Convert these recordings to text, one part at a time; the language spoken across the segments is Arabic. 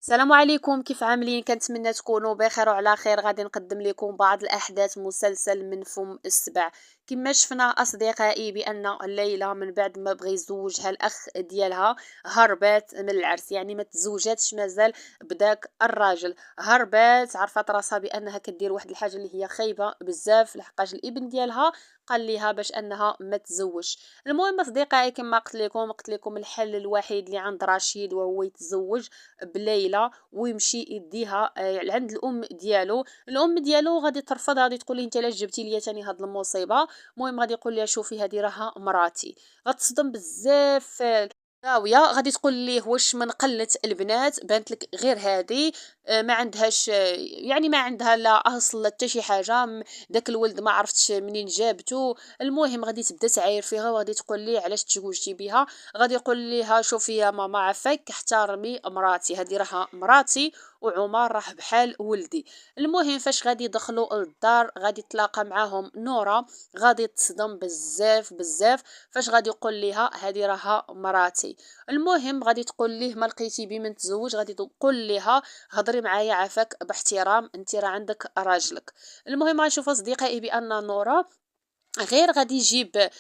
السلام عليكم، كيف عاملين؟ كنتمنى تكونوا بخير وعلى خير. غادي نقدم لكم بعض الاحداث مسلسل من فم السبع. كما شفنا اصدقائي بان ليلى من بعد ما بغى يزوجها الاخ ديالها هربت من العرس، يعني ما تزوجاتش مازال بداك الراجل. هربت، عرفت راسها بانها كدير واحد الحاجه اللي هي خايبه بزاف، لحقاش الابن ديالها قال ليها باش انها ما تزوج. المهم اصدقائي، كما قلت لكم الحل الوحيد اللي عند رشيد وهو يتزوج بليلى ويمشي يديها عند الام ديالو غادي ترفض، غادي تقول لي انت علاش جبتي لي تاني هاد المصيبه. المهم غادي يقول لها شوفي هذه راها مراتي. غتصدم بزاف راويه، غادي تقول ليه واش من قله البنات بانت لك غير هذه؟ ما عندهاش يعني ما عندها لا اصل لا حتى شي حاجه. داك الولد ما عرفتش منين جابته. المهم غادي تبدا تعاير فيها وغادي تقول ليه علاش تزوجتي بها. غادي يقول ليها شوفي يا ماما عافاك احترمي مراتي، هذه راها مراتي وعمر راه بحال ولدي. المهم فاش غادي يدخلوا للدار غادي تلاقى معاهم نورا. غادي تصدم بزاف بزاف فاش غادي يقول ليها هذه راها مراتي. المهم غادي تقول ليه ما لقيتي بمن تزوج، غادي تقول ليها هضري معايا عافاك باحترام، انت راه عندك راجلك. المهم غنشوف اصدقائي بان نورا غير غادي يجيب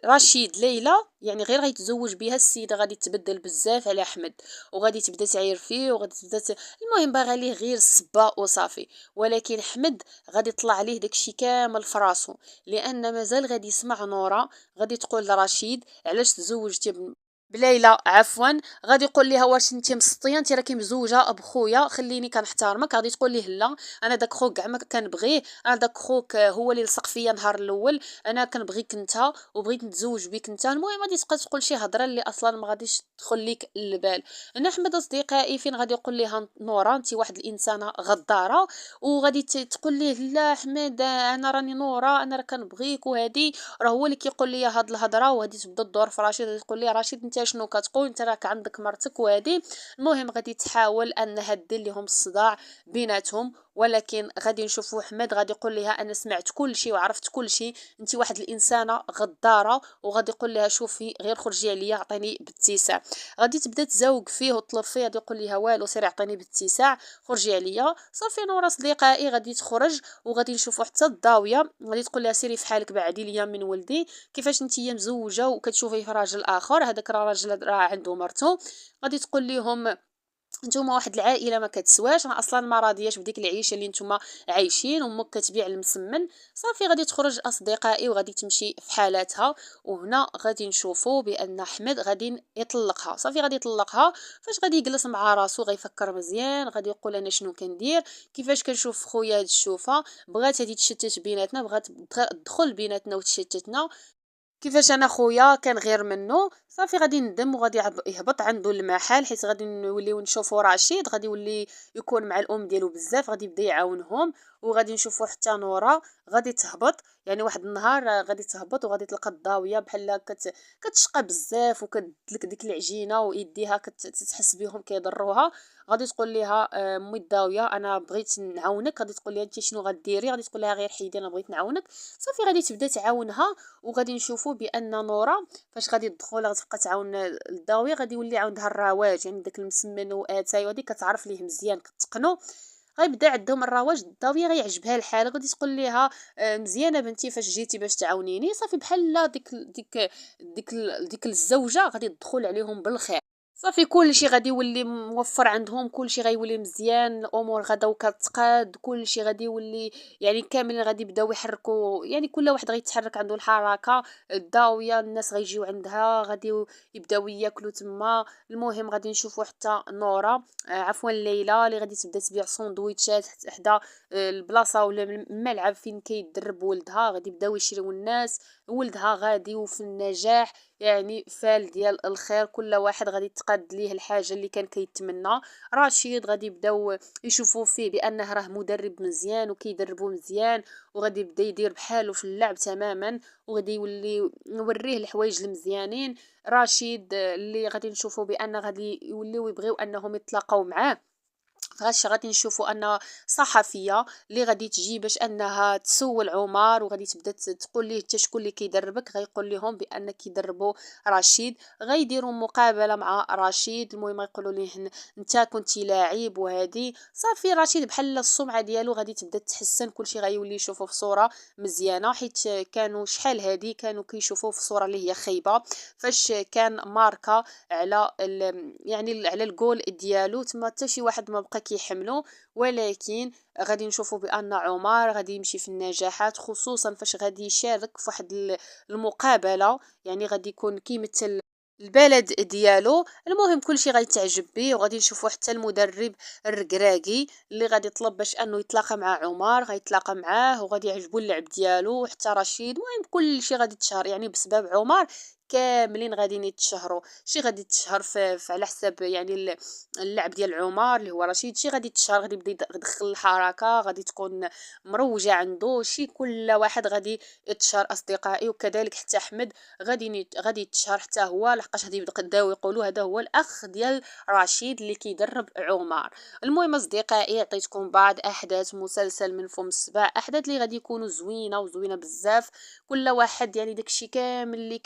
رشيد ليلى، يعني غير غيتزوج بها السيده غادي تبدل بزاف على احمد، وغادي تبدا تعاير فيه وغادي تبدا المهم باغا ليه غير السبه وصافي. ولكن احمد غادي يطلع عليه داكشي كامل فراسو، لان مازال غادي يسمع نورا غادي تقول لرشيد علاش تزوجتي بليلى عفوا. غادي يقول لها واش انت مسطيه، انت راكي مزوجه بخويا، خليني كنحترمك. غادي تقول ليه لا، انا داك خوك كاع ما كنبغيه، انا داك خوك هو اللي لصق فيا نهار الاول، انا كنبغيك انت وبغيت نتزوج بك انت. المهم غادي تبقى تقول شي هضره اللي اصلا ما غاديش تدخل ليك للبال. انا احمد اصدقائي فين غادي يقول لها نورا انت واحد الانسانه غداره، وغادي تقول ليه لا احمد انا راني نورا، انا راه كنبغيك، وهادي راه هو اللي كيقول لي هاد الهضره. وهادي تبدا تدور في رشيد، غادي تقول ليه رشيد انت شنو كتقول، انت راك عندك مرتك وهادي. المهم غادي تحاول انها دير لهم الصداع بيناتهم. ولكن غادي نشوفوا احمد غادي يقول لها انا سمعت كل شيء وعرفت كل شيء، انت واحد الانسانه غداره. وغادي يقول لها شوفي غير خرجي عليا عطيني باتساع. غادي تبدا تزاوق فيه وتطلب فيه، غادي يقول لها والو سيري عطيني باتساع خرجي عليا. صافي نورا صديقائي غادي تخرج وغادي نشوفوا حتى الضاويه. غادي تقول لها سيري في حالك بعدي ليا من ولدي، كيفاش نتيا مزوجه وكتشوفي في راجل اخر، هذاك راه راجل راه عنده مرته. غادي تقول لهم نتوما واحد العائله ما كتسواش، انا اصلا ما راضياش بديك العيشه اللي نتوما عايشين، وامك كتبيع المسمن. صافي غادي تخرج اصدقائي وغادي تمشي في حالاتها. وهنا غادي نشوفوا بان احمد غادي يطلقها. صافي غادي يطلقها. فاش غادي يجلس مع راسو غيفكر مزيان، غادي يقول انا شنو كندير، كيفاش كنشوف خويا هاد الشوفه، بغات هادي تشتت بيناتنا، بغات تدخل بيناتنا وتشتتنا، كيفاش انا خويا كان غير منه. صافي غادي يندم وغادي يهبط عنده المحل، حيت غادي نوليو نشوفو رشيد غادي يولي يكون مع الام ديالو بزاف، غادي يبدا يعاونهم. وغادي نشوفو حتى نورا غادي تهبط، يعني واحد النهار غادي تهبط وغادي تلقى الضاويه بحال كتشقى بزاف وكتدلك ديك العجينه ويديها كتحس بهم كيضروها. غادي تقول لها امي الضاويه انا بغيت نعاونك. غادي تقول لها انت شنو غديري، غادي تقول لها غير حيدي انا بغيت نعاونك. صافي غادي تبدا تعاونها. وغادي نشوفوا بان نورا فاش غادي تدخل غتبقى تعاون الضاويه، غادي يولي عندها الرواج، يعني داك المسمن واتاي وهادي كتعرف ليه مزيان كتقنو. غيبدا عندهم الرواج، الضاويه غيعجبها الحال. غادي تقول ليها مزيانه بنتي فاش جيتي باش تعاونيني. صافي بحال ديك الزوجه غادي تدخل عليهم بالخير. صافي كلشي غادي يولي موفر عندهم، كلشي غيولي مزيان، الامور غدا كتقاد، كلشي غادي يولي يعني كاملين غادي يبداو يحركوا، يعني كل واحد غيتحرك عنده الحركه. الداويه الناس غيجيو عندها غادي يبداو ياكلوا تما. المهم غادي نشوفوا حتى نورا عفوا ليلى اللي غادي تبدا تبيع سندويتشات حدا البلاصه ولا الملعب فين كيدرب ولدها. غادي يبداو يشريو الناس، ولدها غادي وفي النجاح، يعني فال ديال الخير، كل واحد غادي تقاد ليه الحاجه اللي كان كيتمنى. رشيد غادي يبداو يشوفوا فيه بانه راه مدرب مزيان وكيدربو مزيان، وغادي يبدا يدير بحاله في اللعب تماما، وغادي يولي نوريه الحوايج المزيانين. رشيد اللي غادي نشوفوا بان غادي يوليو يبغيو انهم يتلاقاو معاه. غادي نشوفوا ان صحفيه اللي غادي تجي باش انها تسول عمر، وغادي تبدا تقول ليه انت شكون اللي كيدربك. غيقول لهم بان كيدربوا رشيد. غيديروا مقابله مع رشيد، المهم يقولوا ليه انت كنتي لاعب وهذه صافي. رشيد بحال السمعه ديالو غادي تبدا تحسن، كلشي غيولي يشوفه في صوره مزيانه، حيت كانوا شحال هذه كانوا كيشوفوه في صوره اللي هي خايبه، فاش كان ماركه على يعني على الجول ديالو تما حتى شي واحد ما بقى كيحملو. ولكن غادي نشوفوا بان عمر غادي يمشي في النجاحات، خصوصا فاش غادي يشارك في واحد المقابله، يعني غادي يكون كيمثل البلد ديالو. المهم كلشي غيتعجب به، وغادي نشوفوا حتى المدرب الركراكي اللي غادي يطلب باش انه يتلاقى مع عمر، غيتلاقى معاه وغادي يعجبو اللعب ديالو وحتى رشيد. المهم كلشي غادي يتشهر يعني بسبب عمر، كاملين غادي يتشهروا. شي غادي يتشهر على حساب يعني اللعب ديال عمر اللي هو رشيد، شي غادي يتشهر غادي يبدا يدخل الحركه، غادي تكون مروجه عنده شي. كل واحد غادي يتشهر اصدقائي، وكذلك حتى احمد غادي يتشهر حتى هو، لحقاش غادي يبداو يقولوا هذا هو الاخ ديال رشيد اللي كيدرب عمر. المهم اصدقائي عطيتكم بعض احداث مسلسل من فم السبع، احداث اللي غادي يكونوا زوينه بزاف. كل واحد يعني داكشي كامل اللي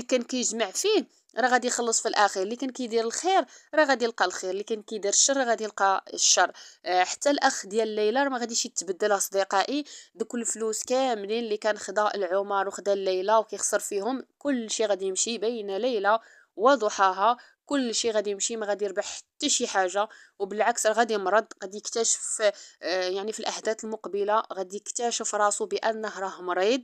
كان كيجمع فيه راه غادي يخلص في الاخير. اللي كان كيدير الخير راه غادي يلقى الخير، اللي كان كيدير الشر غادي يلقى الشر. حتى الاخ ديال ليلى راه ما غاديش يتبدل اصدقائي. دوك الفلوس كاملين اللي كان خدا العمر وخدا ليلى وكيخسر فيهم، كل شيء غادي يمشي بين ليلى وضحاها. كل شيء غادي يمشي، ما غادي يربح حتى شي حاجه، وبالعكس راه غادي يمرض. غادي يكتشف يعني في الاحداث المقبله غادي يكتشف راسو بانه راه مريض،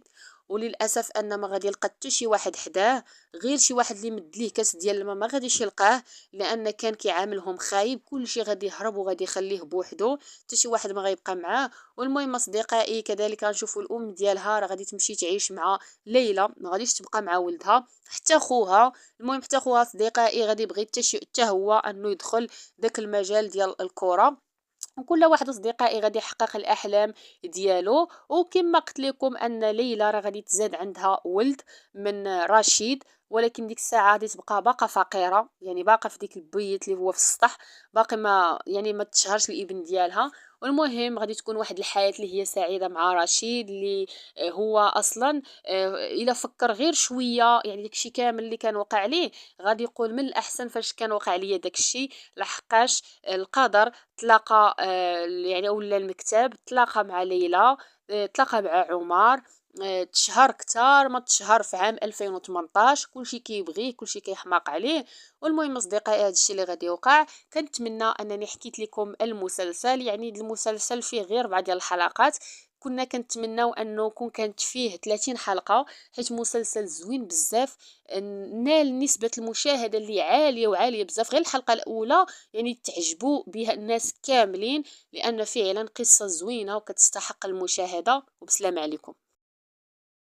وللاسف ان ما غادي يلقى حتى شي واحد حداه، غير شي واحد اللي مد ليه كاس ديال الماء ما غاديش يلقاه، لان كان كيعاملهم خايب. كلشي غادي يهرب وغادي يخليه بوحدو، حتى شي واحد ما غيبقى معاه. والمهم اصدقائي كذلك غنشوفوا الام ديالها راه غادي تمشي تعيش مع ليلى، ما غاديش تبقى مع ولدها حتى خوها. المهم حتى خوها اصدقائي غادي يبغي حتى هو انه يدخل داك المجال ديال الكره. وكل واحد اصدقائي غادي يحقق الاحلام ديالو. وكما قلت لكم ان ليلى راه غادي تزاد عندها ولد من رشيد، ولكن ديك الساعه غادي تبقى باقا فقيره، يعني باقا في ديك البيت اللي هو في السطح، باقي ما تشهرش الابن ديالها. والمهم غادي تكون واحد الحياه اللي هي سعيده مع رشيد، اللي هو اصلا الا فكر غير شويه يعني داكشي كامل اللي كان وقع ليه غادي يقول من الاحسن فاش كان وقع ليا داكشي، لحقاش القدر تلاقى يعني ولا المكتب تلاقى مع ليلى، تلاقى مع عمر، تشهر كتار ما تشهر في عام 2018. كلشي كيبغيه، كلشي كيحماق عليه. والمهم اصدقائي هذا الشيء اللي غادي يوقع. كنتمنى انني حكيت لكم المسلسل، يعني المسلسل فيه غير بعض ديال الحلقات، كنا كنتمناو انه كانت فيه 30 حلقه، حيت مسلسل زوين بزاف، نال نسبه المشاهده اللي عاليه وعاليه بزاف. غير الحلقه الاولى يعني تعجبوا بها الناس كاملين، لان فعلا قصه زوينه وكتستحق المشاهده. وبسلام عليكم.